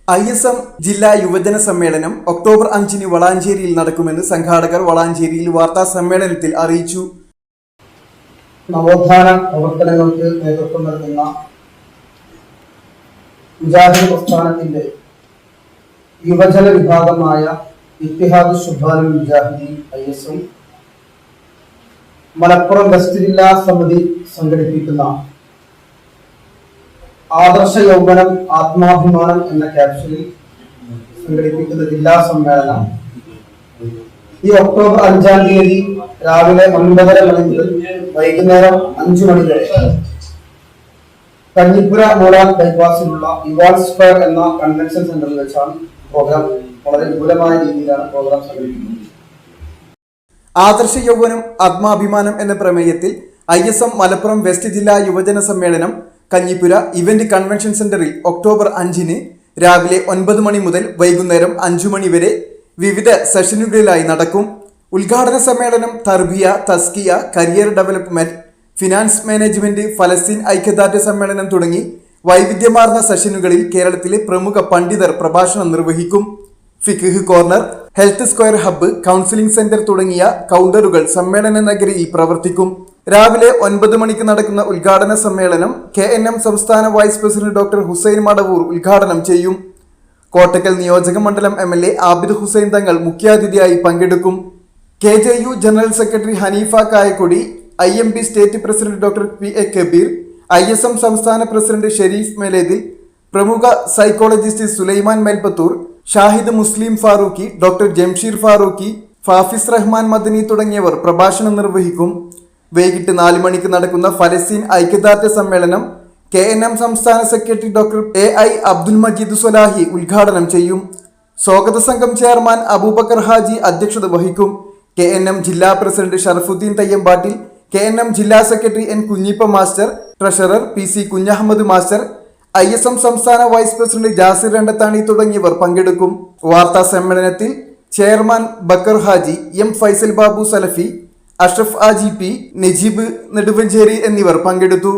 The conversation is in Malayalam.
ISM ജില്ലാ യുവജന സമ്മേളനം ഒക്ടോബർ 5 വളാഞ്ചേരിയിൽ നടക്കുമെന്ന് സംഘാടകർ വളാഞ്ചേരിയിൽ വാർത്താ സമ്മേളനത്തിൽ അറിയിച്ചു. നവോത്ഥാന പ്രവർത്തനങ്ങൾക്ക് നേതൃത്വം നൽകുന്ന മുജാഹിദ് പ്രസ്ഥാനത്തിന്റെ യുവജന വിഭാഗമായ ഇത്തിഹാദ് ശുബാനുൽ മുജാഹിദീൻ ISM മലപ്പുറം വെസ്റ്റ് ജില്ലാ സമിതി സംഘടിപ്പിക്കുന്ന ആദർശ യൗവനം ആത്മാഭിമാനം എന്ന ക്യാപ്ഷനിൽ സംഘടിപ്പിക്കുന്ന ജില്ലാ സമ്മേളനം ഈ ഒക്ടോബർ 5 രാവിലെ 9:30 മണി മുതൽ വൈകുന്നേരം 5 മണി വരെ കഞ്ഞിപ്പുര മൂടാൻ ബൈപ്പാസിലുള്ള ഇവാൾ സ്ക്വയർ എന്ന കൺവെൻഷൻ സെന്ററിൽ വെച്ചാണ് പ്രോഗ്രാം. വളരെ വിപുലമായ രീതിയിലാണ് പ്രോഗ്രാം സംഘടിപ്പിക്കുന്നത്. ആദർശ യൗവനം ആത്മാഭിമാനം എന്ന പ്രമേയത്തിൽ ISM മലപ്പുറം വെസ്റ്റ് ജില്ലാ യുവജന സമ്മേളനം കഞ്ഞിപ്പുര ഇവന്റ് കൺവെൻഷൻ സെന്ററിൽ ഒക്ടോബർ 5 രാവിലെ 9 മണി മുതൽ വൈകുന്നേരം 5 മണി വരെ വിവിധ സെഷനുകളിലായി നടക്കും. ഉദ്ഘാടന സമ്മേളനം തർബിയ, തസ്കിയ, കരിയർ ഡെവലപ്മെന്റ്, ഫിനാൻസ് മാനേജ്മെന്റ്, ഫലസ്തീൻ ഐക്യദാർഢ്യ സമ്മേളനം തുടങ്ങി വൈവിധ്യമാർന്ന സെഷനുകളിൽ കേരളത്തിലെ പ്രമുഖ പണ്ഡിതർ പ്രഭാഷണം നിർവഹിക്കും. ഫിഖ് corner, health square hub, counselling centre തുടങ്ങിയ കൗണ്ടറുകൾ സമ്മേളന നഗരിയിൽ പ്രവർത്തിക്കും. രാവിലെ 9 മണിക്ക് നടക്കുന്ന ഉദ്ഘാടന സമ്മേളനം KNM സംസ്ഥാന vice president doctor Hussain Madavoor ഉദ്ഘാടനം ചെയ്യും. കോട്ടക്കൽ നിയോജക മണ്ഡലം MLA ആബിദ് ഹുസൈൻ തങ്ങൾ മുഖ്യാതിഥിയായി പങ്കെടുക്കും. KJU general secretary Haneefa Kayakkodi, IMB state president doctor PA Kabeer, ISM സംസ്ഥാന പ്രസിഡന്റ് ഷെരീഫ് മേലേതിൽ, പ്രമുഖ സൈക്കോളജിസ്റ്റ് സുലൈമാൻ മേൽപ്പത്തൂർ, ഷാഹിദ് മുസ്ലിം ഫാറൂഖി, ഡോക്ടർ ജംഷീർ ഫാറൂഖി, ഫാഫിസ് റഹ്മാൻ മദനി തുടങ്ങിയവർ പ്രഭാഷണം നിർവഹിക്കും. വൈകിട്ട് 4 മണിക്ക് നടക്കുന്ന ഫലസ്തീൻ ഐക്യദാർഢ്യ സമ്മേളനം KNM സംസ്ഥാന secretary doctor AI Abdul Majeed Swalahi ഉദ്ഘാടനം ചെയ്യും. സ്വാഗത സംഘം ചെയർമാൻ അബൂബക്കർ ഹാജി അധ്യക്ഷത വഹിക്കും. KNM ജില്ലാ പ്രസിഡന്റ് ഷറഫുദ്ദീൻ തയ്യമ്പാട്ടിൽ, KNM ജില്ലാ secretary N Kunhippa master, treasurer PC Kunhahammed master, ISM സംസ്ഥാന വൈസ് പ്രസിഡന്റ് ജാസിർ രണ്ടത്താണി തുടങ്ങിയവർ പങ്കെടുക്കും. വാർത്താ സമ്മേളനത്തിൽ chairman Bakkar Haji, M Faisal Babu Salafi, Ashraf AGP, Najeeb Neduvancheri എന്നിവർ പങ്കെടുത്തു.